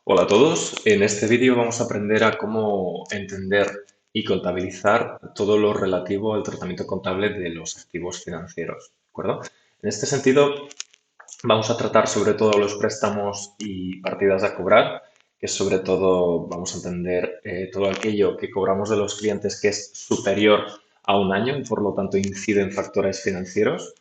Hola a todos, en este vídeo vamos a aprender a cómo entender y contabilizar todo lo relativo al tratamiento contable de los activos financieros, ¿de acuerdo? En este sentido, vamos a tratar sobre todo los préstamos y partidas a cobrar, que sobre todo vamos a entender todo aquello que cobramos de los clientes que es superior a un año y por lo tanto incide en factores financieros.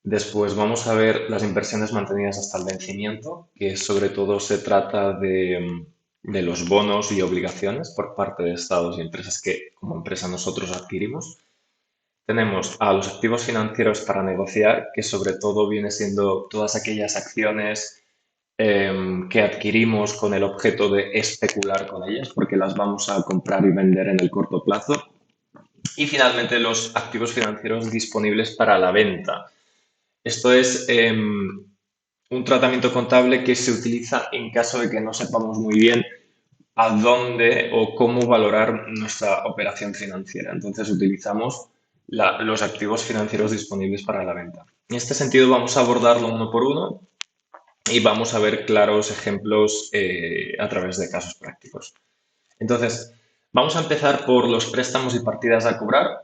Después vamos a ver las inversiones mantenidas hasta el vencimiento, que sobre todo se trata de los bonos y obligaciones por parte de estados y empresas que como empresa nosotros adquirimos. Tenemos a los activos financieros para negociar, que sobre todo viene siendo todas aquellas acciones que adquirimos con el objeto de especular con ellas, porque las vamos a comprar y vender en el corto plazo. Y finalmente los activos financieros disponibles para la venta. Esto es un tratamiento contable que se utiliza en caso de que no sepamos muy bien a dónde o cómo valorar nuestra operación financiera. Entonces utilizamos los activos financieros disponibles para la venta. En este sentido vamos a abordarlo uno por uno y vamos a ver claros ejemplos a través de casos prácticos. Entonces, vamos a empezar por los préstamos y partidas a cobrar.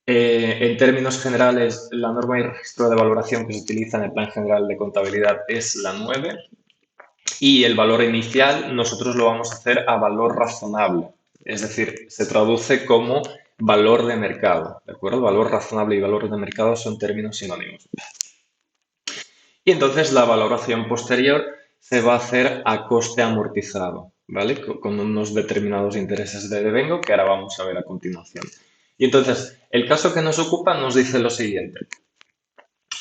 En términos generales, la norma y registro de valoración que se utiliza en el Plan General de Contabilidad es la 9 y el valor inicial nosotros lo vamos a hacer a valor razonable, es decir, se traduce como valor de mercado, ¿de acuerdo? Valor razonable y valor de mercado son términos sinónimos. Y entonces la valoración posterior se va a hacer a coste amortizado, ¿vale? Con unos determinados intereses de devengo que ahora vamos a ver a continuación. Y entonces, el caso que nos ocupa nos dice lo siguiente.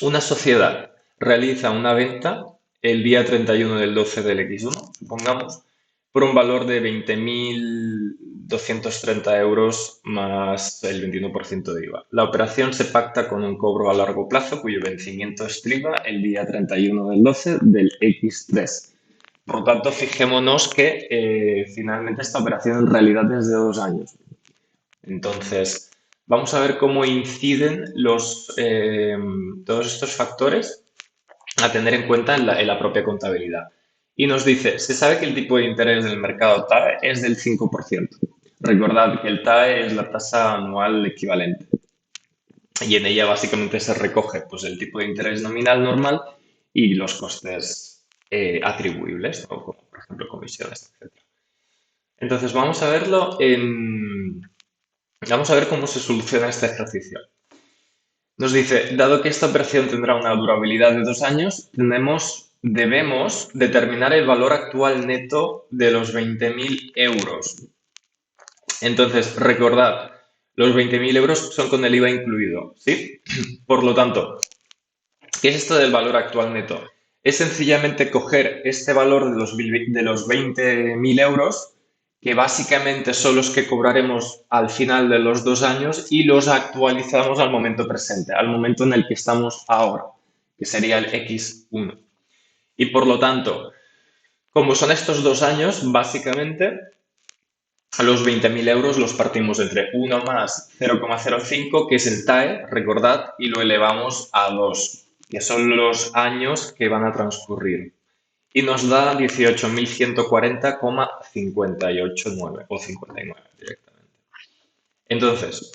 Una sociedad realiza una venta el día 31 del 12 del X1, supongamos, por un valor de 20.230 euros más el 21% de IVA. La operación se pacta con un cobro a largo plazo cuyo vencimiento estriba el día 31 del 12 del X3. Por lo tanto, fijémonos que finalmente esta operación en realidad es de 2 años. Entonces, vamos a ver cómo inciden todos estos factores a tener en cuenta en la propia contabilidad. Y nos dice, se sabe que el tipo de interés del mercado TAE es del 5%. Recordad que el TAE es la tasa anual equivalente y en ella básicamente se recoge pues, el tipo de interés nominal normal y los costes atribuibles, o como por ejemplo comisiones, etc. Entonces vamos a verlo Vamos a ver cómo se soluciona este ejercicio. Nos dice, dado que esta operación tendrá una durabilidad de 2 años, debemos determinar el valor actual neto de los 20.000 euros. Entonces, recordad, los 20.000 euros son con el IVA incluido, ¿sí? Por lo tanto, ¿qué es esto del valor actual neto? Es sencillamente coger este valor de los 20.000 euros, que básicamente son los que cobraremos al final de los 2 años, y los actualizamos al momento presente, al momento en el que estamos ahora, que sería el X1. Y por lo tanto, como son estos 2 años, básicamente a los 20.000 euros los partimos entre 1 más 0,05, que es el TAE, recordad, y lo elevamos a 2, que son los años que van a transcurrir. Y nos da 18.140,589 o 59 directamente. Entonces,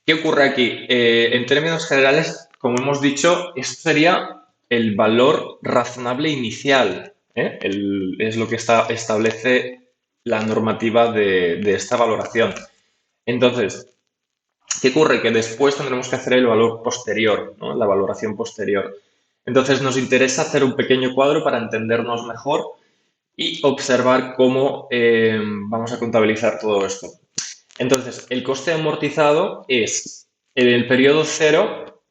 ¿qué ocurre aquí? En términos generales, como hemos dicho, esto sería el valor razonable inicial. Es lo que establece la normativa de esta valoración. Entonces, ¿qué ocurre? Que después tendremos que hacer el valor posterior, ¿no? La valoración posterior. Entonces, nos interesa hacer un pequeño cuadro para entendernos mejor y observar cómo vamos a contabilizar todo esto. Entonces, el coste amortizado es en el periodo 0,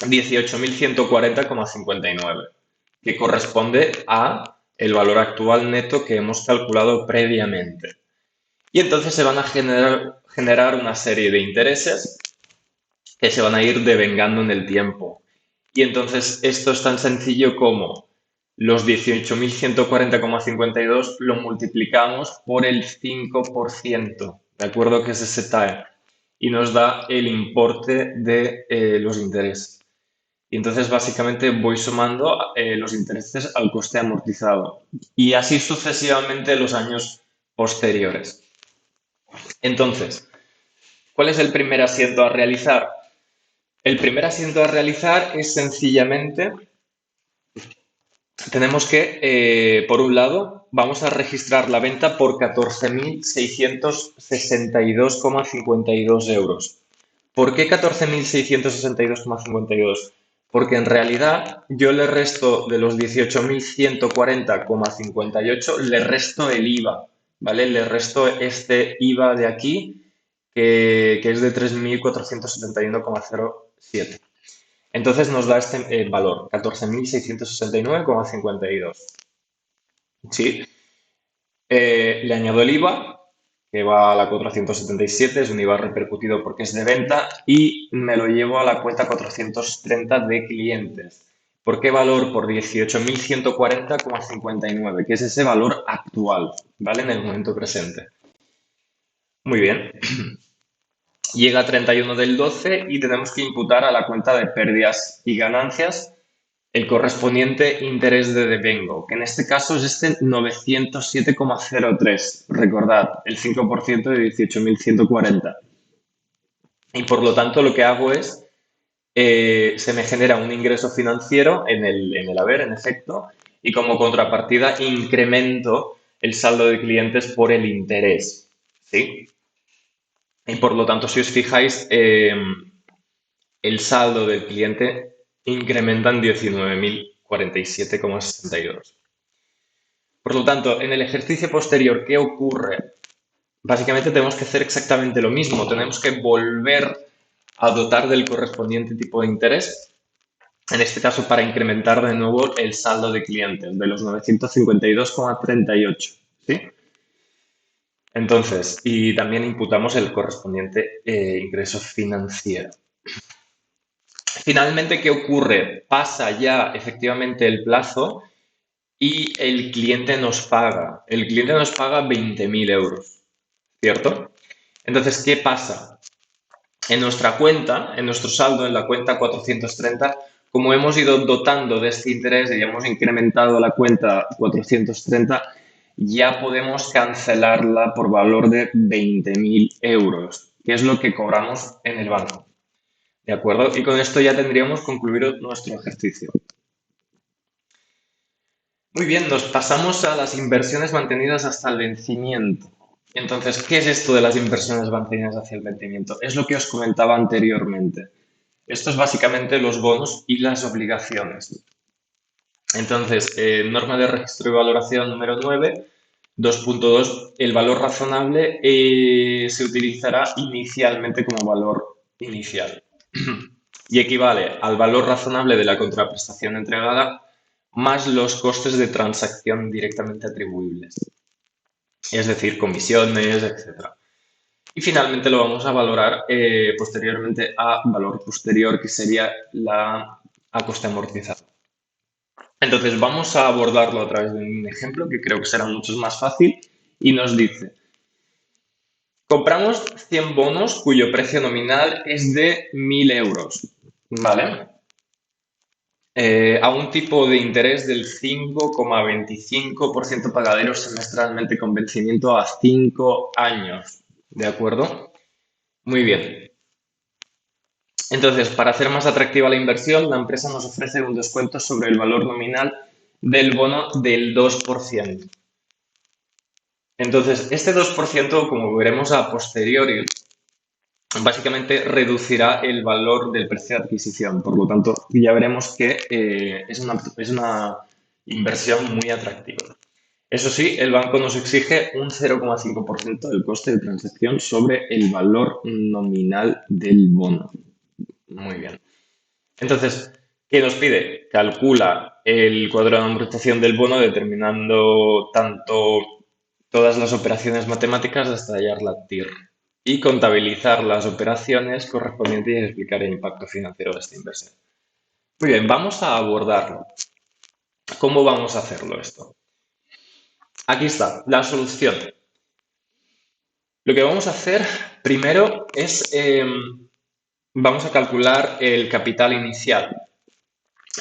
18.140,59, que corresponde a el valor actual neto que hemos calculado previamente. Y entonces se van a generar una serie de intereses que se van a ir devengando en el tiempo. Y entonces esto es tan sencillo como los 18.140,52 lo multiplicamos por el 5%, ¿de acuerdo? Que es ese TAE. Y nos da el importe de los intereses. Y entonces básicamente voy sumando los intereses al coste amortizado y así sucesivamente los años posteriores. Entonces, ¿cuál es el primer asiento a realizar? El primer asiento a realizar es sencillamente, tenemos que, por un lado, vamos a registrar la venta por 14.662,52 euros. ¿Por qué 14.662,52? Porque en realidad yo le resto de los 18.140,58, le resto el IVA, ¿vale? Le resto este IVA de aquí, que es de 3.471,07. Entonces nos da este valor, 14.669,52. ¿Sí? Le añado el IVA, que va a la 477, es un IVA repercutido porque es de venta, y me lo llevo a la cuenta 430 de clientes. ¿Por qué valor? Por 18.140,59, que es ese valor actual, ¿vale? En el momento presente. Muy bien. Llega a 31 del 12 y tenemos que imputar a la cuenta de pérdidas y ganancias el correspondiente interés de devengo, que en este caso es este 907,03. Recordad, el 5% de 18.140. Y por lo tanto lo que hago es, se me genera un ingreso financiero en el haber, en efecto, y como contrapartida incremento el saldo de clientes por el interés. ¿Sí? Y por lo tanto, si os fijáis, el saldo del cliente incrementa en 19.047,62. Por lo tanto, en el ejercicio posterior, ¿qué ocurre? Básicamente tenemos que hacer exactamente lo mismo. Tenemos que volver a dotar del correspondiente tipo de interés, en este caso para incrementar de nuevo el saldo de clientes de los 952,38. ¿Sí? Entonces, y también imputamos el correspondiente ingreso financiero. Finalmente, ¿qué ocurre? Pasa ya efectivamente el plazo y el cliente nos paga. El cliente nos paga 20.000 euros, ¿cierto? Entonces, ¿qué pasa? En nuestra cuenta, en nuestro saldo, en la cuenta 430, como hemos ido dotando de este interés y hemos incrementado la cuenta 430, ya podemos cancelarla por valor de 20.000 euros, que es lo que cobramos en el banco. ¿De acuerdo? Y con esto ya tendríamos concluido nuestro ejercicio. Muy bien, nos pasamos a las inversiones mantenidas hasta el vencimiento. Entonces, ¿qué es esto de las inversiones mantenidas hacia el vencimiento? Es lo que os comentaba anteriormente. Esto es básicamente los bonos y las obligaciones. Entonces, norma de registro y valoración número 9, 2.2, el valor razonable se utilizará inicialmente como valor inicial y equivale al valor razonable de la contraprestación entregada más los costes de transacción directamente atribuibles, es decir, comisiones, etcétera. Y finalmente lo vamos a valorar posteriormente a valor posterior, que sería a coste amortizado. Entonces vamos a abordarlo a través de un ejemplo que creo que será mucho más fácil y nos dice, compramos 100 bonos cuyo precio nominal es de 1.000 euros, ¿vale? A un tipo de interés del 5,25% pagadero semestralmente con vencimiento a 5 años, ¿de acuerdo? Muy bien. Entonces, para hacer más atractiva la inversión, la empresa nos ofrece un descuento sobre el valor nominal del bono del 2%. Entonces, este 2%, como veremos a posteriori, básicamente reducirá el valor del precio de adquisición. Por lo tanto, ya veremos que es una inversión muy atractiva. Eso sí, el banco nos exige un 0,5% del coste de transacción sobre el valor nominal del bono. Muy bien. Entonces, ¿qué nos pide? Calcula el cuadro de amortización del bono determinando tanto todas las operaciones matemáticas hasta hallar la TIR y contabilizar las operaciones correspondientes y explicar el impacto financiero de esta inversión. Muy bien, vamos a abordarlo. ¿Cómo vamos a hacerlo esto? Aquí está, la solución. Lo que vamos a hacer primero es, vamos a calcular el capital inicial.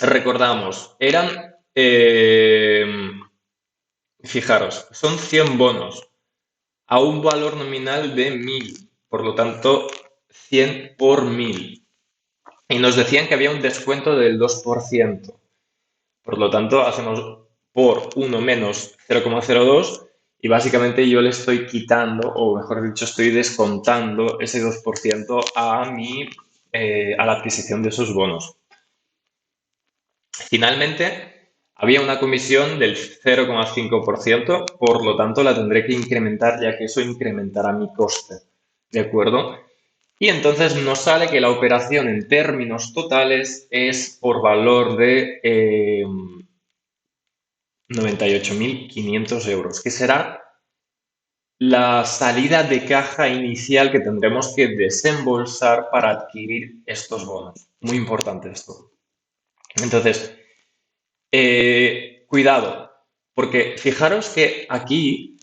Recordamos, fijaros, son 100 bonos a un valor nominal de 1000, por lo tanto, 100 por 1000. Y nos decían que había un descuento del 2%. Por lo tanto, hacemos por 1 menos 0,02 y básicamente yo le estoy quitando, o mejor dicho, estoy descontando ese 2% a la adquisición de esos bonos. Finalmente, había una comisión del 0,5%, por lo tanto la tendré que incrementar ya que eso incrementará mi coste. ¿De acuerdo? Y entonces nos sale que la operación en términos totales es por valor de 98.500 euros, que será la salida de caja inicial que tendremos que desembolsar para adquirir estos bonos. Muy importante esto. Entonces, cuidado, porque fijaros que aquí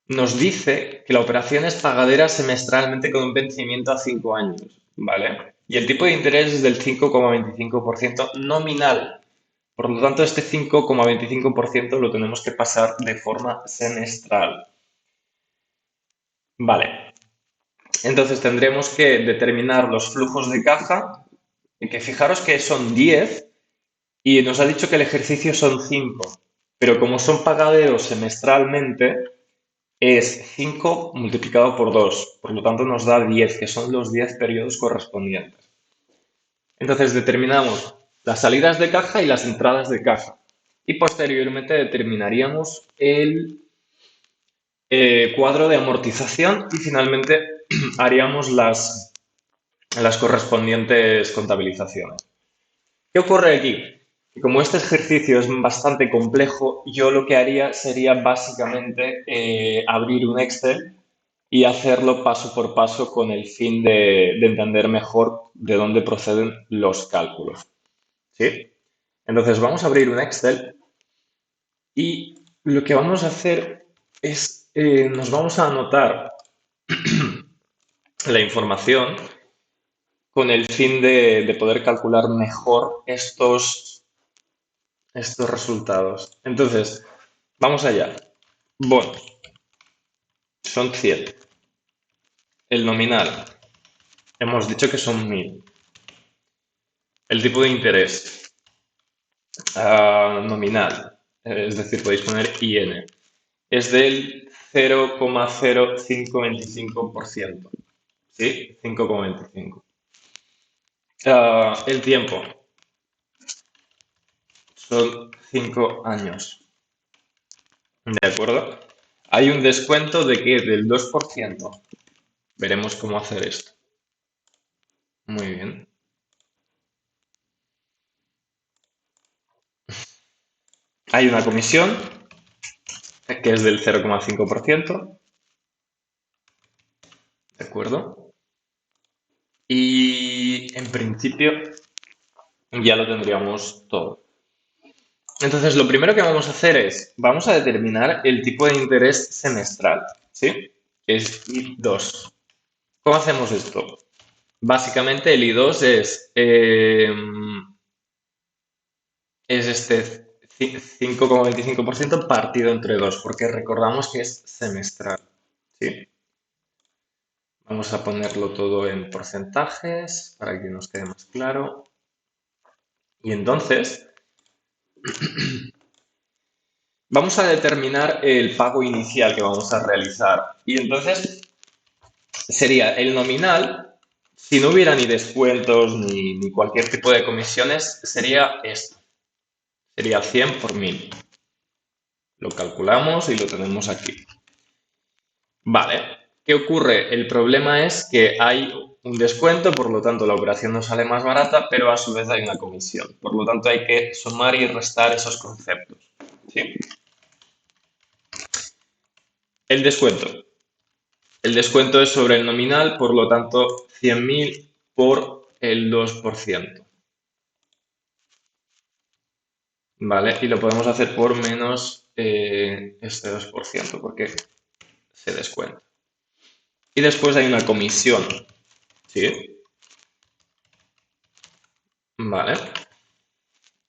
nos dice que la operación es pagadera semestralmente con un vencimiento a 5 años, ¿vale? Y el tipo de interés es del 5,25% nominal. Por lo tanto, este 5,25% lo tenemos que pasar de forma semestral. Vale, entonces tendremos que determinar los flujos de caja, que fijaros que son 10 y nos ha dicho que el ejercicio son 5, pero como son pagaderos semestralmente, es 5 multiplicado por 2, por lo tanto nos da 10, que son los 10 periodos correspondientes. Entonces determinamos las salidas de caja y las entradas de caja. Y posteriormente determinaríamos el cuadro de amortización y finalmente haríamos las correspondientes contabilizaciones. ¿Qué ocurre aquí? Que como este ejercicio es bastante complejo, yo lo que haría sería básicamente abrir un Excel y hacerlo paso por paso con el fin de entender mejor de dónde proceden los cálculos. ¿Sí? Entonces vamos a abrir un Excel y lo que vamos a hacer es, nos vamos a anotar la información con el fin de poder calcular mejor estos resultados. Entonces, vamos allá. Bonos, son 100. El nominal, hemos dicho que son 1000. El tipo de interés, nominal, es decir, podéis poner IN, es del 0,0525%. ¿Sí? 5,25. El tiempo, son 5 años. ¿De acuerdo? Hay un descuento de que del 2%. Veremos cómo hacer esto. Muy bien. Hay una comisión que es del 0,5%. ¿De acuerdo? Y en principio ya lo tendríamos todo. Entonces, lo primero que vamos a hacer es, vamos a determinar el tipo de interés semestral, ¿sí? Es I2. ¿Cómo hacemos esto? Básicamente el I2 es este 5,25% partido entre 2, porque recordamos que es semestral, ¿sí? Vamos a ponerlo todo en porcentajes para que nos quede más claro. Y entonces vamos a determinar el pago inicial que vamos a realizar. Y entonces sería el nominal, si no hubiera ni descuentos ni cualquier tipo de comisiones, sería esto. Sería 100 por 1000. Lo calculamos y lo tenemos aquí. Vale. ¿Qué ocurre? El problema es que hay un descuento, por lo tanto la operación nos sale más barata, pero a su vez hay una comisión. Por lo tanto hay que sumar y restar esos conceptos. ¿Sí? El descuento. El descuento es sobre el nominal, por lo tanto 100.000 por el 2%. ¿Vale? Y lo podemos hacer por menos este 2%, porque se descuenta. Y después hay una comisión. ¿Sí? ¿Vale?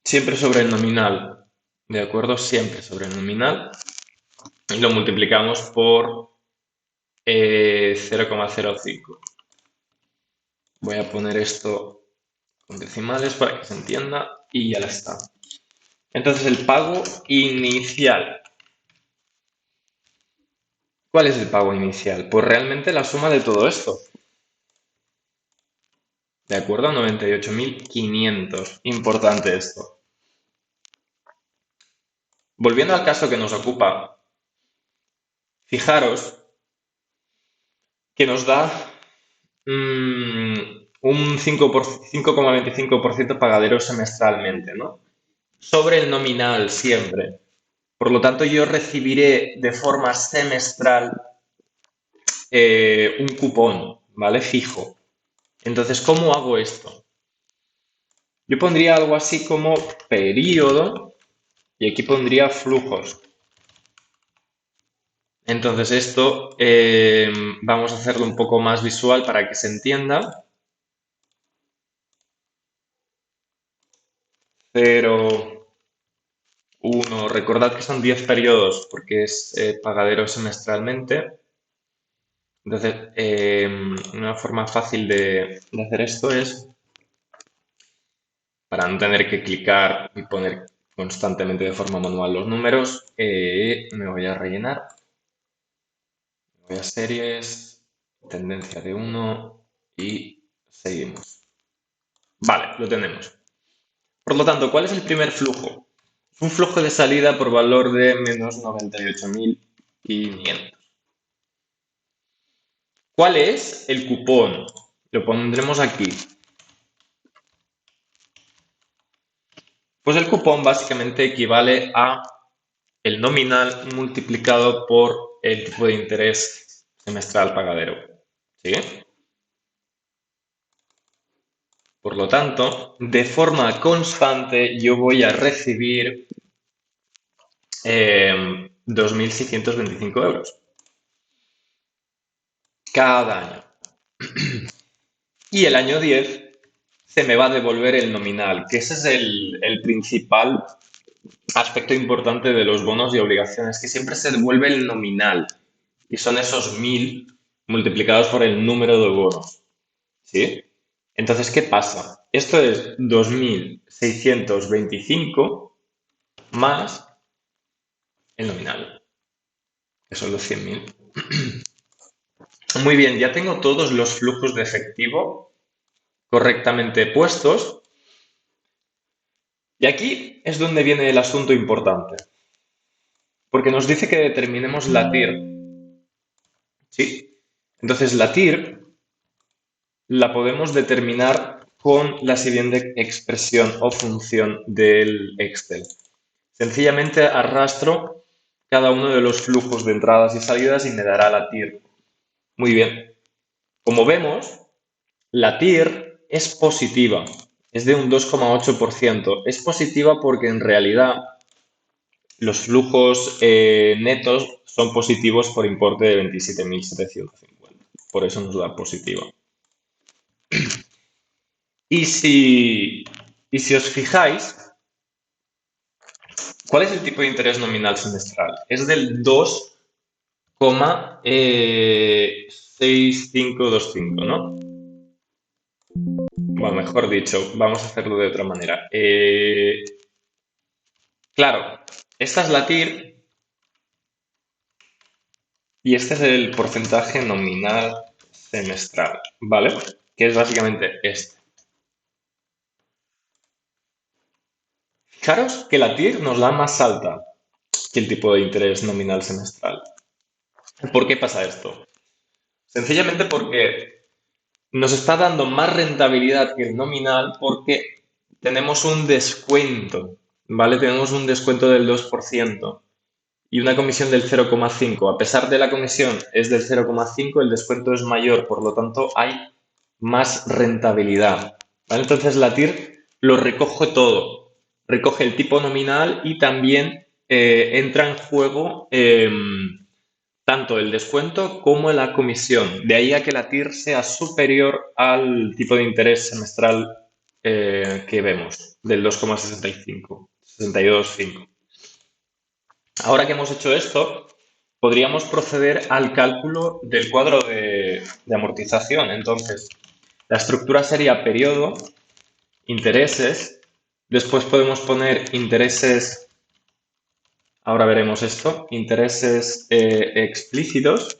siempre sobre el nominal, ¿de acuerdo? Siempre sobre el nominal. Y lo multiplicamos por 0,05. Voy a poner esto con decimales para que se entienda y ya está. Entonces el pago inicial. ¿Cuál es el pago inicial? Pues realmente la suma de todo esto. ¿De acuerdo? 98.500. Importante esto. Volviendo al caso que nos ocupa, fijaros que nos da un 5,25% pagadero semestralmente, ¿no? Sobre el nominal siempre. Por lo tanto, yo recibiré de forma semestral un cupón, ¿vale? Fijo. Entonces, ¿cómo hago esto? Yo pondría algo así como periodo y aquí pondría flujos. Entonces esto vamos a hacerlo un poco más visual para que se entienda. 0, 1, recordad que son 10 periodos porque es pagadero semestralmente. Entonces, una forma fácil de hacer esto es, para no tener que clicar y poner constantemente de forma manual los números, me voy a rellenar. Voy a series, tendencia de 1 y seguimos. Vale, lo tenemos. Por lo tanto, ¿cuál es el primer flujo? Un flujo de salida por valor de menos 98.500. ¿Cuál es el cupón? Lo pondremos aquí. Pues el cupón básicamente equivale a el nominal multiplicado por el tipo de interés semestral pagadero. ¿Sí? Por lo tanto, de forma constante yo voy a recibir 2.625 euros cada año. Y el año 10 se me va a devolver el nominal, que ese es el principal aspecto importante de los bonos y obligaciones, que siempre se devuelve el nominal. Y son esos 1.000 multiplicados por el número de bonos. ¿Sí? Entonces, ¿qué pasa? Esto es 2.625 más el nominal, que son los 100.000. Muy bien, ya tengo todos los flujos de efectivo correctamente puestos. Y aquí es donde viene el asunto importante. Porque nos dice que determinemos la TIR. ¿Sí? Entonces la TIR la podemos determinar con la siguiente expresión o función del Excel. Sencillamente arrastro cada uno de los flujos de entradas y salidas y me dará la TIR. Muy bien. Como vemos, la TIR es positiva, es de un 2,8%. Es positiva porque en realidad los flujos netos son positivos por importe de 27.750. Por eso nos da positiva. Y si os fijáis, ¿cuál es el tipo de interés nominal semestral? Es del 2,6525, ¿no? Bueno, mejor dicho, vamos a hacerlo de otra manera. Claro, esta es la TIR y este es el porcentaje nominal semestral, ¿vale? Que es básicamente este. Fijaros que la TIR nos da más alta que el tipo de interés nominal semestral. ¿Por qué pasa esto? Sencillamente porque nos está dando más rentabilidad que el nominal porque tenemos un descuento, ¿vale? Tenemos un descuento del 2% y una comisión del 0,5. A pesar de la comisión es del 0,5, el descuento es mayor, por lo tanto hay más rentabilidad, ¿vale? Entonces la TIR lo recoge todo, recoge el tipo nominal y también entra en juego tanto el descuento como la comisión. De ahí a que la TIR sea superior al tipo de interés semestral que vemos. del 2,65, 62,5. Ahora que hemos hecho esto, podríamos proceder al cálculo del cuadro de amortización. Entonces, la estructura sería periodo, intereses, después podemos poner intereses, ahora veremos esto, intereses explícitos,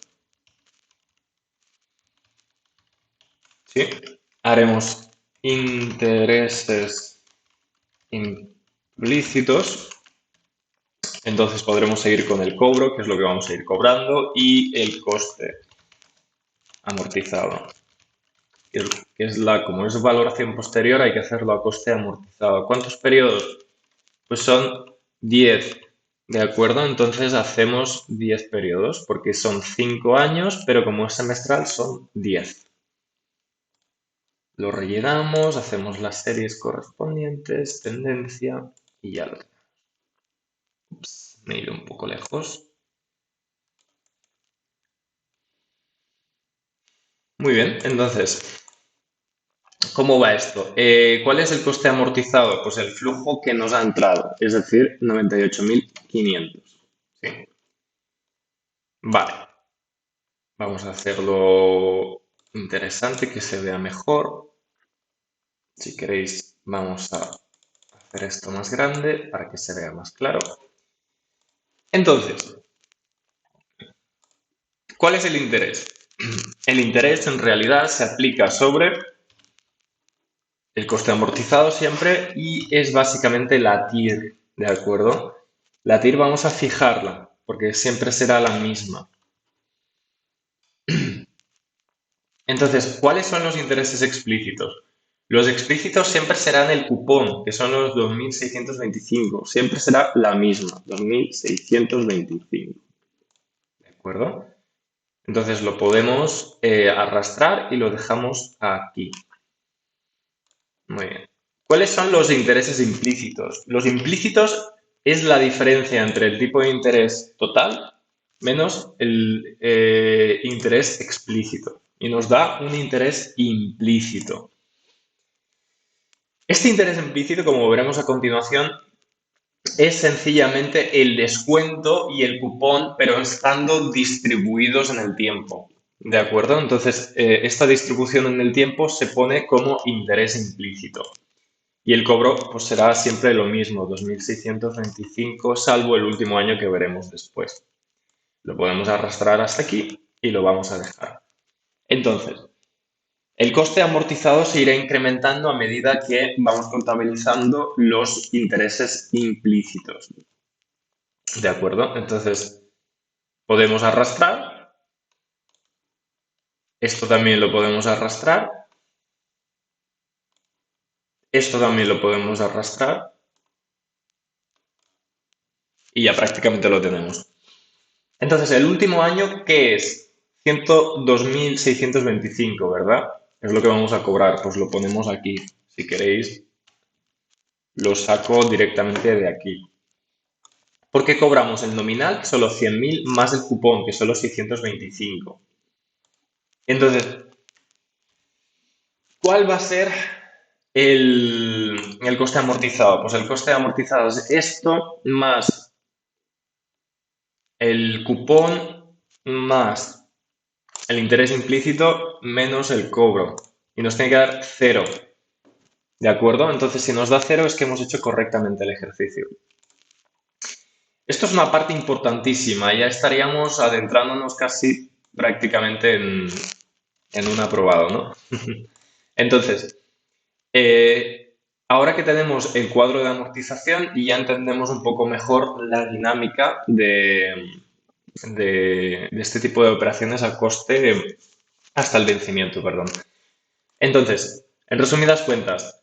¿sí? Haremos intereses implícitos, entonces podremos seguir con el cobro, que es lo que vamos a ir cobrando, y el coste amortizado, que es como es valoración posterior, hay que hacerlo a coste amortizado. ¿Cuántos periodos? Pues son 10, ¿de acuerdo? Entonces hacemos 10 periodos, porque son 5 años, pero como es semestral son 10. Lo rellenamos, hacemos las series correspondientes, tendencia, y ya lo tenemos. Ups, me he ido un poco lejos. Muy bien, entonces, ¿cómo va esto? ¿Cuál es el coste amortizado? Pues el flujo que nos ha entrado, es decir, 98.500. ¿Sí? Vale, vamos a hacerlo interesante, que se vea mejor. Si queréis, vamos a hacer esto más grande para que se vea más claro. Entonces, ¿cuál es el interés? El interés en realidad se aplica sobre el coste amortizado siempre y es básicamente la TIR, ¿de acuerdo? La TIR vamos a fijarla porque siempre será la misma. Entonces, ¿cuáles son los intereses explícitos? Los explícitos siempre serán el cupón, que son los 2.625. Siempre será la misma, 2.625. ¿De acuerdo? Entonces lo podemos arrastrar y lo dejamos aquí. Muy bien. ¿Cuáles son los intereses implícitos? Los implícitos es la diferencia entre el tipo de interés total menos el interés explícito y nos da un interés implícito. Este interés implícito, como veremos a continuación, es sencillamente el descuento y el cupón, pero estando distribuidos en el tiempo. ¿De acuerdo? Entonces, esta distribución en el tiempo se pone como interés implícito. Y el cobro pues, será siempre lo mismo, 2.625, salvo el último año que veremos después. Lo podemos arrastrar hasta aquí y lo vamos a dejar. Entonces, el coste amortizado se irá incrementando a medida que vamos contabilizando los intereses implícitos. ¿De acuerdo? Entonces, podemos arrastrar. Esto también lo podemos arrastrar. Esto también lo podemos arrastrar. Y ya prácticamente lo tenemos. Entonces, el último año, ¿qué es? 102.625, ¿verdad? Es lo que vamos a cobrar. Pues lo ponemos aquí. Si queréis, lo saco directamente de aquí. ¿Por qué cobramos el nominal? Que son los 100.000 más el cupón, que son los 625. Entonces, ¿cuál va a ser el coste amortizado? Pues el coste amortizado es esto más el cupón más el interés implícito menos el cobro. Y nos tiene que dar 0. ¿De acuerdo? Entonces, si nos da 0 es que hemos hecho correctamente el ejercicio. Esto es una parte importantísima. Ya estaríamos adentrándonos casi prácticamente en un aprobado, ¿no? Entonces, ahora que tenemos el cuadro de amortización y ya entendemos un poco mejor la dinámica de este tipo de operaciones a coste hasta el vencimiento, perdón. Entonces, en resumidas cuentas,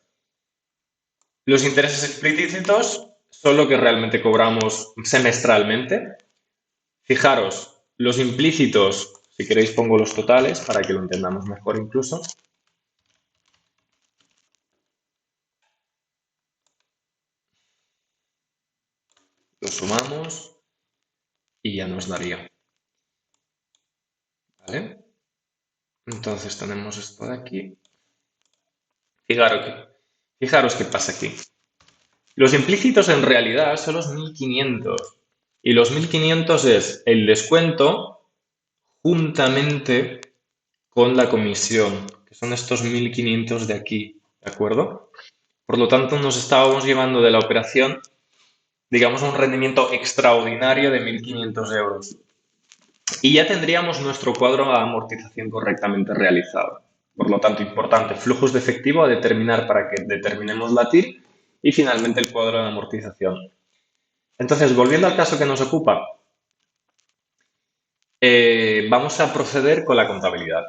los intereses explícitos son lo que realmente cobramos semestralmente. Fijaros, los implícitos, si queréis pongo los totales para que lo entendamos mejor incluso. Los sumamos y ya nos daría. ¿Vale? Entonces tenemos esto de aquí. Fijaros qué pasa aquí. Los implícitos en realidad son los 1.500 y los 1.500 es el descuento juntamente con la comisión, que son estos 1.500 de aquí, ¿de acuerdo? Por lo tanto, nos estábamos llevando de la operación, digamos, un rendimiento extraordinario de 1.500 euros. Y ya tendríamos nuestro cuadro de amortización correctamente realizado. Por lo tanto, importante, flujos de efectivo a determinar para que determinemos la TIR y finalmente el cuadro de amortización. Entonces, volviendo al caso que nos ocupa, vamos a proceder con la contabilidad.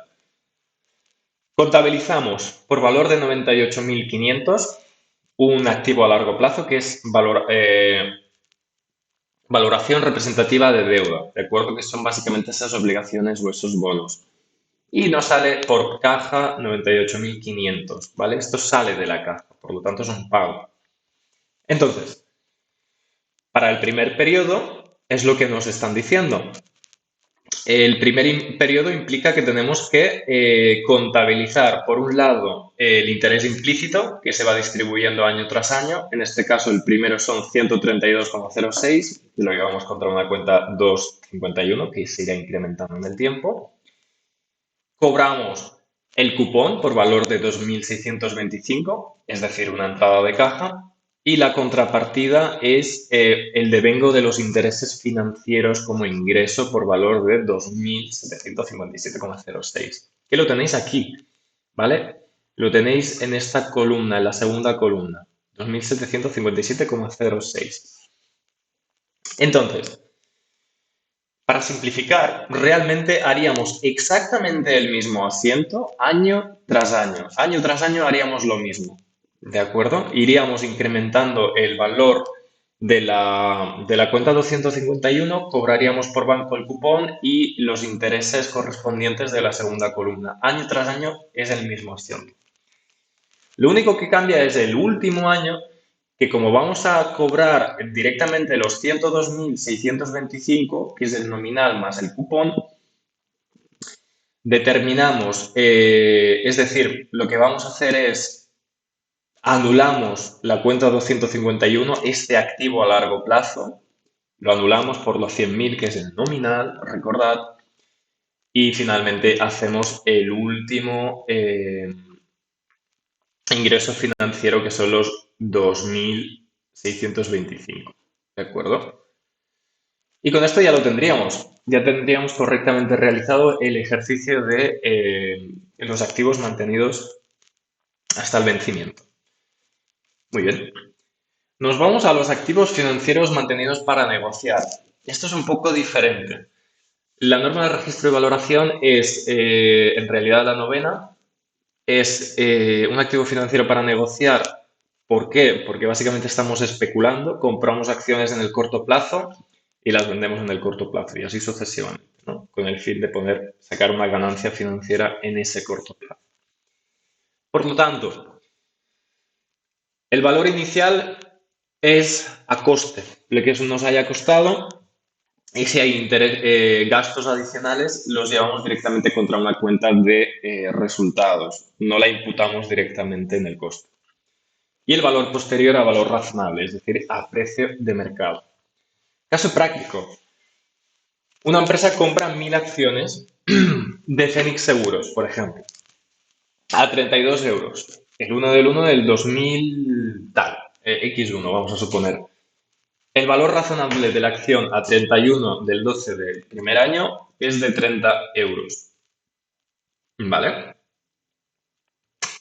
Contabilizamos por valor de 98.500 un activo a largo plazo que es valoración representativa de deuda, ¿de acuerdo? Que son básicamente esas obligaciones o esos bonos. Y nos sale por caja 98.500, ¿vale? Esto sale de la caja, por lo tanto es un pago. Entonces, para el primer periodo es lo que nos están diciendo. El primer periodo implica que tenemos que contabilizar, por un lado, el interés implícito, que se va distribuyendo año tras año. En este caso, el primero son 132,06, y lo llevamos contra una cuenta 251, que se irá incrementando en el tiempo. Cobramos el cupón por valor de 2.625, es decir, una entrada de caja, y la contrapartida es el devengo de los intereses financieros como ingreso por valor de 2.757,06, que lo tenéis aquí, ¿vale? Lo tenéis en esta columna, en la segunda columna, 2.757,06. Entonces, para simplificar, realmente haríamos exactamente el mismo asiento año tras año. Año tras año haríamos lo mismo, ¿de acuerdo? Iríamos incrementando el valor de la cuenta 251, cobraríamos por banco el cupón y los intereses correspondientes de la segunda columna. Año tras año es el mismo asiento. Lo único que cambia es el último año, que como vamos a cobrar directamente los 102.625, que es el nominal más el cupón, determinamos, es decir, lo que vamos a hacer es anulamos la cuenta 251, este activo a largo plazo, lo anulamos por los 100.000, que es el nominal, recordad, y finalmente hacemos el último ingreso financiero, que son los 2.625, ¿de acuerdo? Y con esto ya lo tendríamos. Ya tendríamos correctamente realizado el ejercicio de los activos mantenidos hasta el vencimiento. Muy bien. Nos vamos a los activos financieros mantenidos para negociar. Esto es un poco diferente. La norma de registro y valoración es, en realidad, la novena. Es un activo financiero para negociar. ¿Por qué? Porque básicamente estamos especulando, compramos acciones en el corto plazo y las vendemos en el corto plazo y así sucesivamente, ¿no? Con el fin de poder sacar una ganancia financiera en ese corto plazo. Por lo tanto, el valor inicial es a coste, lo que eso nos haya costado, y si hay gastos adicionales, los llevamos directamente contra una cuenta de resultados, no la imputamos directamente en el coste. Y el valor posterior a valor razonable, es decir, a precio de mercado. Caso práctico. Una empresa compra 1.000 acciones de Fénix Seguros, por ejemplo, a 32 euros. El 1 del 1 del 2000 tal, X1, vamos a suponer. El valor razonable de la acción a 31 del 12 del primer año es de 30 euros. ¿Vale?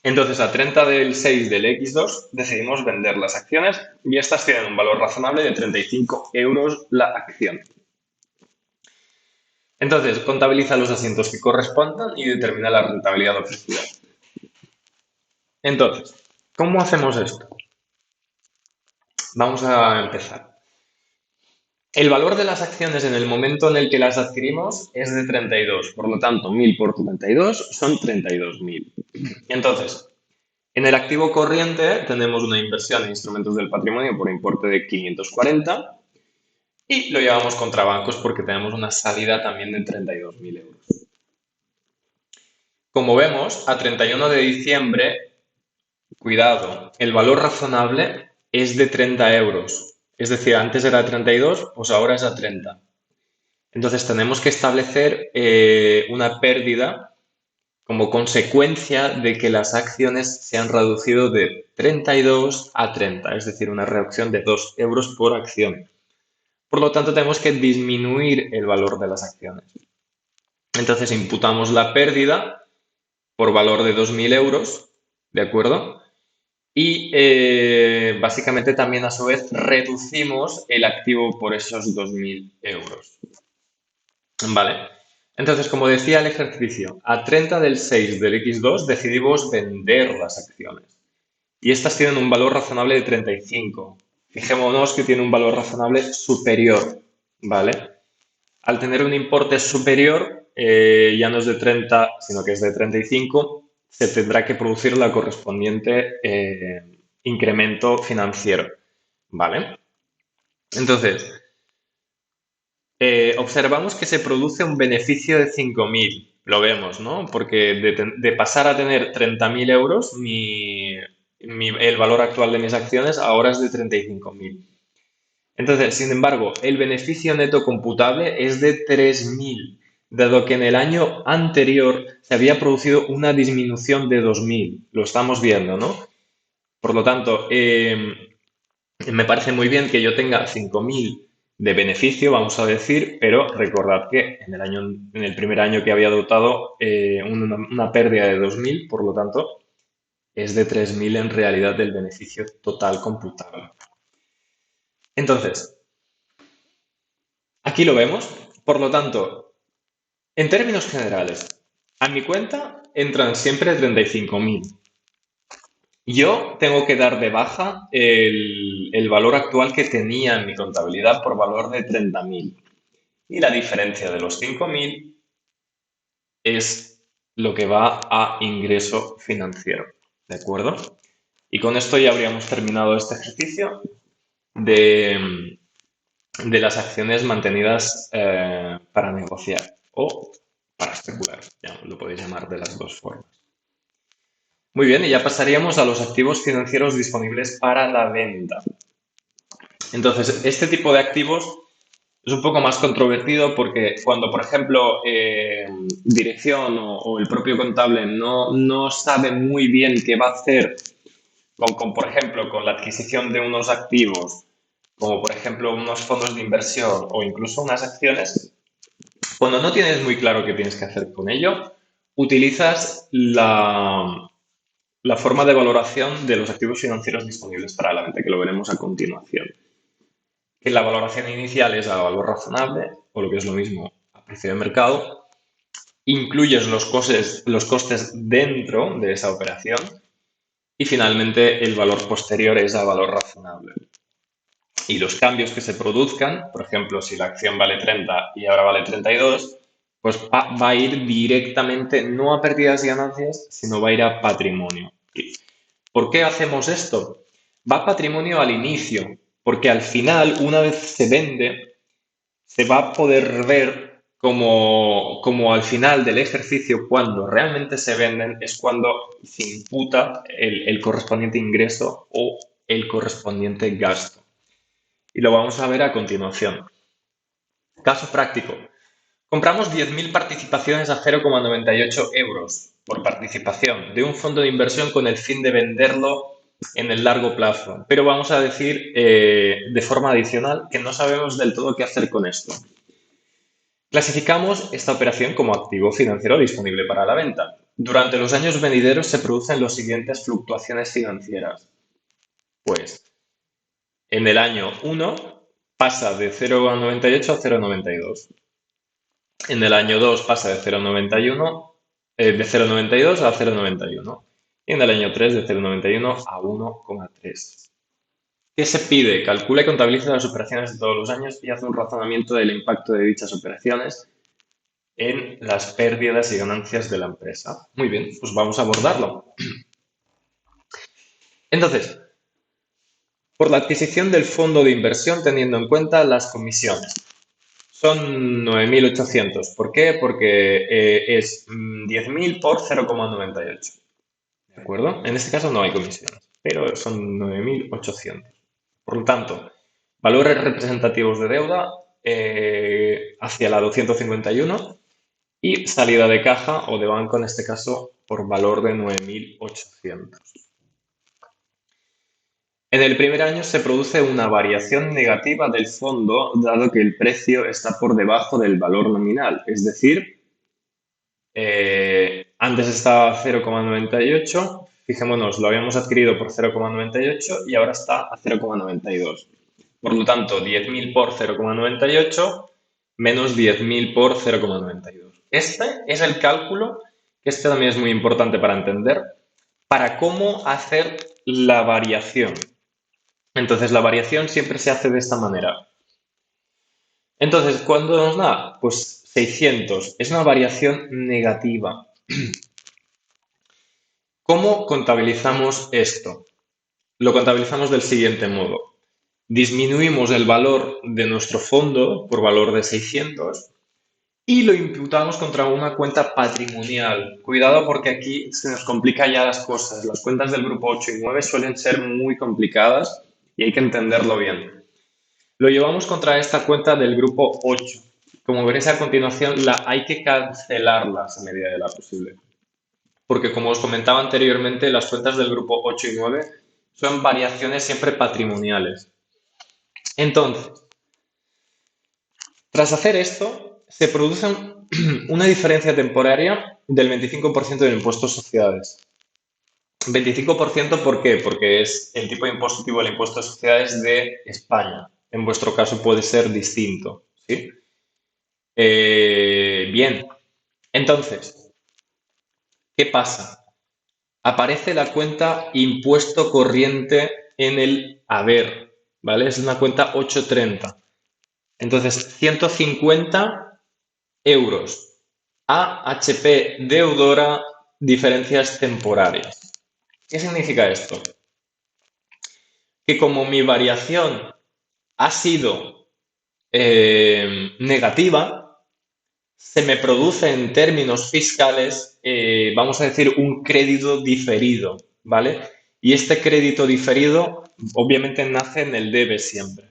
Entonces, a 30 del 6 del X2 decidimos vender las acciones y estas tienen un valor razonable de 35 euros la acción. Entonces, contabiliza los asientos que correspondan y determina la rentabilidad ofrecida. Entonces, ¿cómo hacemos esto? Vamos a empezar. El valor de las acciones en el momento en el que las adquirimos es de 32, por lo tanto, 1.000 por 32 son 32.000. Entonces, en el activo corriente tenemos una inversión en instrumentos del patrimonio por importe de 540 y lo llevamos contra bancos porque tenemos una salida también de 32.000 euros. Como vemos, a 31 de diciembre, cuidado, el valor razonable es de 30 euros. Es decir, antes era 32, pues ahora es a 30. Entonces tenemos que establecer una pérdida como consecuencia de que las acciones se han reducido de 32 a 30, es decir, una reducción de 2 euros por acción. Por lo tanto, tenemos que disminuir el valor de las acciones. Entonces, imputamos la pérdida por valor de 2.000 euros, ¿de acuerdo? Y básicamente también a su vez reducimos el activo por esos 2.000 euros. Vale. Entonces, como decía el ejercicio, a 30 del 6 del X2 decidimos vender las acciones. Y estas tienen un valor razonable de 35. Fijémonos que tiene un valor razonable superior, ¿vale? Al tener un importe superior, ya no es de 30, sino que es de 35, se tendrá que producir la correspondiente incremento financiero, ¿vale? Entonces, observamos que se produce un beneficio de 5.000, lo vemos, ¿no? Porque de pasar a tener 30.000 euros, el valor actual de mis acciones ahora es de 35.000. Entonces, sin embargo, el beneficio neto computable es de 3.000, dado que en el año anterior se había producido una disminución de 2.000. Lo estamos viendo, ¿no? Por lo tanto, me parece muy bien que yo tenga 5.000 de beneficio, vamos a decir, pero recordad que en el primer año que había adoptado una pérdida de 2.000, por lo tanto, es de 3.000 en realidad del beneficio total computable. Entonces, aquí lo vemos. Por lo tanto, en términos generales, a mi cuenta entran siempre 35.000. Yo tengo que dar de baja el valor actual que tenía en mi contabilidad por valor de 30.000. Y la diferencia de los 5.000 es lo que va a ingreso financiero. ¿De acuerdo? Y con esto ya habríamos terminado este ejercicio de, de las acciones mantenidas para negociar o para especular. Ya lo podéis llamar de las dos formas. Muy bien, y ya pasaríamos a los activos financieros disponibles para la venta. Entonces, este tipo de activos es un poco más controvertido porque cuando, por ejemplo, dirección o el propio contable no sabe muy bien qué va a hacer por ejemplo, con la adquisición de unos activos, como por ejemplo unos fondos de inversión o incluso unas acciones, cuando no tienes muy claro qué tienes que hacer con ello, utilizas la forma de valoración de los activos financieros disponibles para la venta, que lo veremos a continuación. Que la valoración inicial es a valor razonable, o lo que es lo mismo, a precio de mercado. Incluyes los costes dentro de esa operación y finalmente el valor posterior es a valor razonable. Y los cambios que se produzcan, por ejemplo, si la acción vale 30 y ahora vale 32, pues va a ir directamente no a pérdidas y ganancias, sino va a ir a patrimonio. ¿Por qué hacemos esto? Va a patrimonio al inicio, porque al final, una vez se vende, se va a poder ver como al final del ejercicio, cuando realmente se venden, es cuando se imputa el correspondiente ingreso o el correspondiente gasto. Y lo vamos a ver a continuación. Caso práctico. Compramos 10.000 participaciones a 0,98 euros por participación de un fondo de inversión con el fin de venderlo en el largo plazo. Pero vamos a decir de forma adicional que no sabemos del todo qué hacer con esto. Clasificamos esta operación como activo financiero disponible para la venta. Durante los años venideros se producen las siguientes fluctuaciones financieras. Pues en el año 1 pasa de 0,98 a 0,92. En el año 2 pasa de 0,92 a 0,91. Y en el año 3 de 0,91 a 1,3. ¿Qué se pide? Calcula y contabiliza las operaciones de todos los años y hace un razonamiento del impacto de dichas operaciones en las pérdidas y ganancias de la empresa. Muy bien, pues vamos a abordarlo. Entonces, por la adquisición del fondo de inversión teniendo en cuenta las comisiones. Son 9.800. ¿Por qué? Porque es 10.000 por 0,98. ¿De acuerdo? En este caso no hay comisiones, pero son 9.800. Por lo tanto, valores representativos de deuda hacia la 251 y salida de caja o de banco, en este caso, por valor de 9.800. En el primer año se produce una variación negativa del fondo, dado que el precio está por debajo del valor nominal. Es decir, antes estaba a 0,98, fijémonos, lo habíamos adquirido por 0,98 y ahora está a 0,92. Por lo tanto, 10.000 por 0,98 menos 10.000 por 0,92. Este es el cálculo, que este también es muy importante para entender, para cómo hacer la variación. Entonces, la variación siempre se hace de esta manera. Entonces, ¿cuándo nos da? Pues 600. Es una variación negativa. ¿Cómo contabilizamos esto? Lo contabilizamos del siguiente modo. Disminuimos el valor de nuestro fondo por valor de 600 y lo imputamos contra una cuenta patrimonial. Cuidado porque aquí se nos complican ya las cosas. Las cuentas del grupo 8 y 9 suelen ser muy complicadas y hay que entenderlo bien. Lo llevamos contra esta cuenta del grupo 8. Como veréis a continuación, hay que cancelarlas a medida de la posible. Porque como os comentaba anteriormente, las cuentas del grupo 8 y 9 son variaciones siempre patrimoniales. Entonces, tras hacer esto, se produce una diferencia temporaria del 25% del impuesto a sociedades. 25%, ¿por qué? Porque es el tipo impositivo del impuesto a sociedades de España. En vuestro caso puede ser distinto, ¿sí? Bien, entonces, ¿qué pasa? Aparece la cuenta impuesto corriente en el haber, ¿vale? Es una cuenta 830. Entonces, 150 euros. AHP deudora, diferencias temporarias. ¿Qué significa esto? Que como mi variación ha sido negativa, se me produce en términos fiscales, vamos a decir, un crédito diferido, ¿vale? Y este crédito diferido obviamente nace en el debe siempre.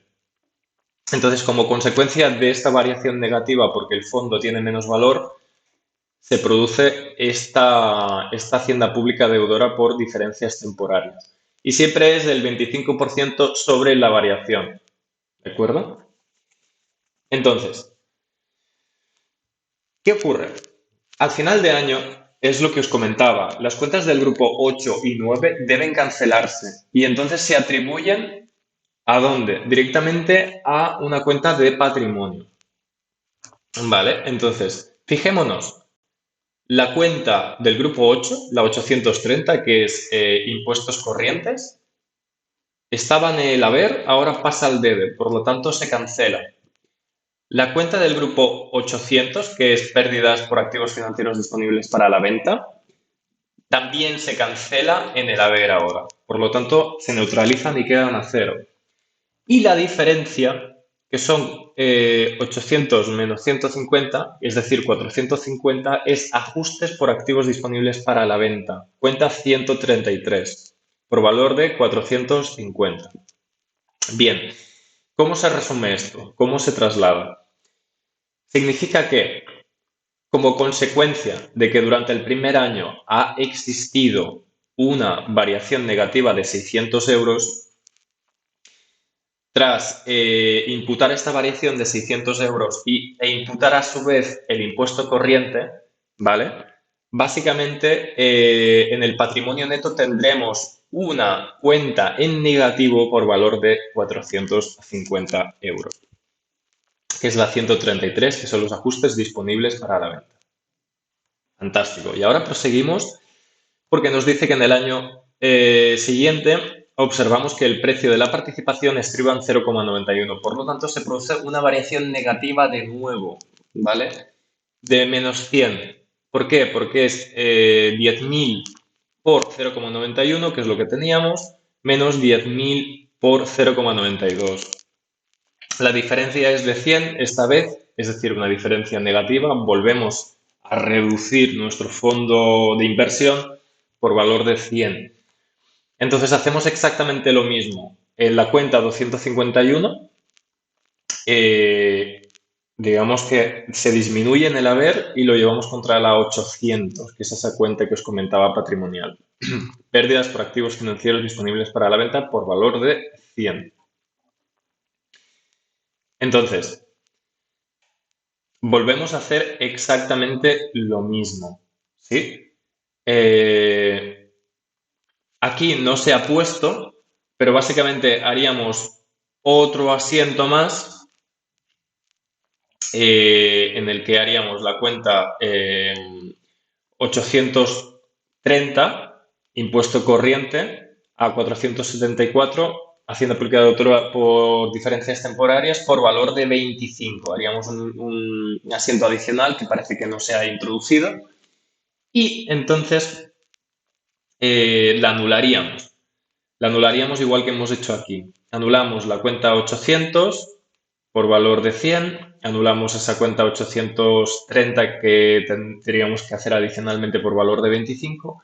Entonces, como consecuencia de esta variación negativa, porque el fondo tiene menos valor, se produce esta hacienda pública deudora por diferencias temporarias. Y siempre es del 25% sobre la variación. ¿De acuerdo? Entonces, ¿qué ocurre? Al final de año, es lo que os comentaba, las cuentas del grupo 8 y 9 deben cancelarse y entonces se atribuyen ¿a dónde? Directamente a una cuenta de patrimonio. ¿Vale? Entonces, fijémonos, la cuenta del grupo 8, la 830, que es impuestos corrientes, estaba en el haber, ahora pasa al debe, por lo tanto se cancela. La cuenta del grupo 800, que es pérdidas por activos financieros disponibles para la venta, también se cancela en el haber ahora. Por lo tanto, se neutralizan y quedan a cero. Y la diferencia, que son 800 menos 150, es decir, 450, es ajustes por activos disponibles para la venta. Cuenta 133, por valor de 450. Bien, ¿cómo se resume esto? ¿Cómo se traslada? Significa que, como consecuencia de que durante el primer año ha existido una variación negativa de 600 euros, tras imputar esta variación de 600 euros e imputar a su vez el impuesto corriente, ¿vale? Básicamente, en el patrimonio neto tendremos una cuenta en negativo por valor de 450 euros, que es la 133, que son los ajustes disponibles para la venta. Fantástico. Y ahora proseguimos porque nos dice que en el año siguiente observamos que el precio de la participación estriba en 0,91. Por lo tanto, se produce una variación negativa de nuevo, ¿vale? De menos 100. ¿Por qué? Porque es 10.000 por 0,91, que es lo que teníamos, menos 10.000 por 0,92. La diferencia es de 100 esta vez, es decir, una diferencia negativa. Volvemos a reducir nuestro fondo de inversión por valor de 100. Entonces hacemos exactamente lo mismo. en la cuenta 251, eh, digamos que se disminuye en el haber y lo llevamos contra la 800, que es esa cuenta que os comentaba patrimonial. Pérdidas por activos financieros disponibles para la venta por valor de 100. Entonces, volvemos a hacer exactamente lo mismo, ¿sí? Aquí no se ha puesto, pero básicamente haríamos otro asiento más en el que haríamos la cuenta 830, impuesto corriente, a 474, hacienda pública de autor por diferencias temporarias, por valor de 25. Haríamos un asiento adicional que parece que no se ha introducido y entonces la anularíamos. La anularíamos igual que hemos hecho aquí. Anulamos la cuenta 800 por valor de 100, anulamos esa cuenta 830 que tendríamos que hacer adicionalmente por valor de 25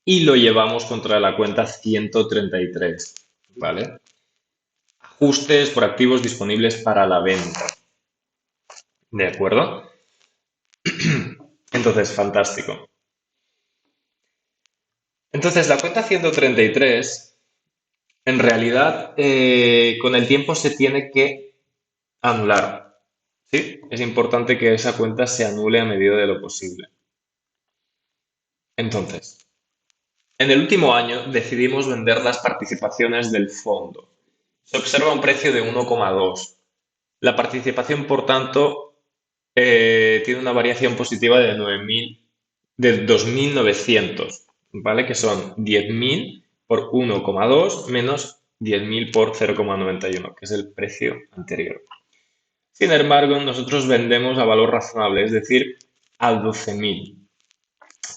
y lo llevamos contra la cuenta 133, ¿vale? Ajustes por activos disponibles para la venta. ¿De acuerdo? Entonces, fantástico. Entonces, la cuenta 133, en realidad, con el tiempo se tiene que anular. ¿Sí? Es importante que esa cuenta se anule a medida de lo posible. Entonces, en el último año decidimos vender las participaciones del fondo. Se observa un precio de 1,2. La participación, por tanto, tiene una variación positiva de 2.900, ¿vale? Que son 10.000 por 1,2 menos 10.000 por 0,91, que es el precio anterior. Sin embargo, nosotros vendemos a valor razonable, es decir, a 12.000.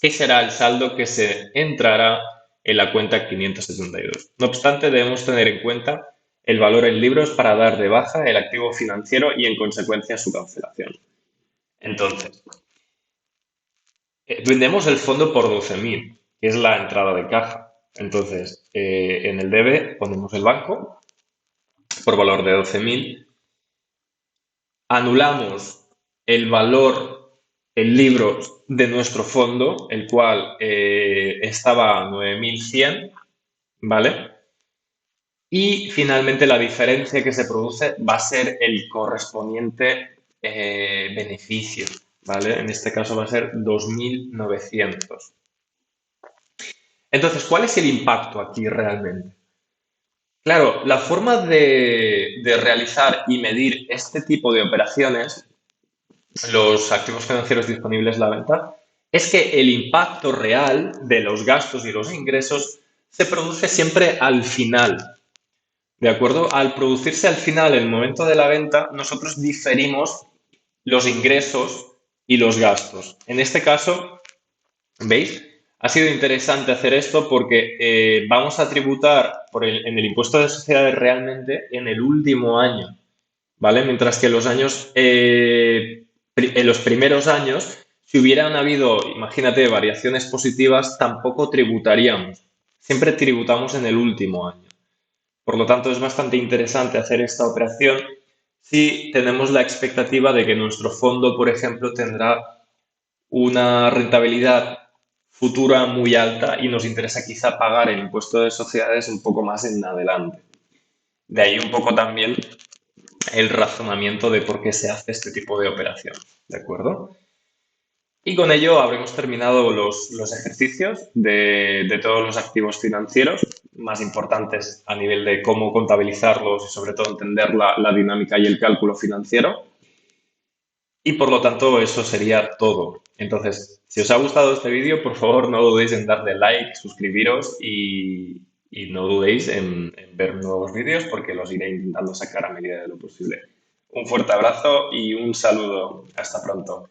¿Qué será el saldo que se entrará en la cuenta 572? No obstante, debemos tener en cuenta el valor en libros para dar de baja el activo financiero y, en consecuencia, su cancelación. Entonces, vendemos el fondo por 12.000, que es la entrada de caja. Entonces, en el debe ponemos el banco por valor de 12.000, anulamos el valor en libros de nuestro fondo, el cual estaba a 9.100, ¿vale? Y finalmente la diferencia que se produce va a ser el correspondiente beneficio, ¿vale? En este caso va a ser 2.900. Entonces, ¿cuál es el impacto aquí realmente? Claro, la forma de realizar y medir este tipo de operaciones, los activos financieros disponibles a la venta, es que el impacto real de los gastos y los ingresos se produce siempre al final. ¿De acuerdo? Al producirse al final, el momento de la venta, nosotros diferimos los ingresos y los gastos. En este caso, ¿veis? Ha sido interesante hacer esto porque vamos a tributar en el impuesto de sociedades realmente en el último año, ¿vale? Mientras que en los primeros años, si hubieran habido, imagínate, variaciones positivas, tampoco tributaríamos. Siempre tributamos en el último año. Por lo tanto, es bastante interesante hacer esta operación si tenemos la expectativa de que nuestro fondo, por ejemplo, tendrá una rentabilidad futura muy alta y nos interesa quizá pagar el impuesto de sociedades un poco más en adelante. De ahí un poco también el razonamiento de por qué se hace este tipo de operación, ¿de acuerdo? Y con ello habremos terminado los ejercicios de todos los activos financieros más importantes a nivel de cómo contabilizarlos y sobre todo entender la dinámica y el cálculo financiero. Y por lo tanto eso sería todo. Entonces, si os ha gustado este vídeo, por favor no dudéis en darle like, suscribiros y no dudéis en ver nuevos vídeos porque los iré intentando sacar a medida de lo posible. Un fuerte abrazo y un saludo. Hasta pronto.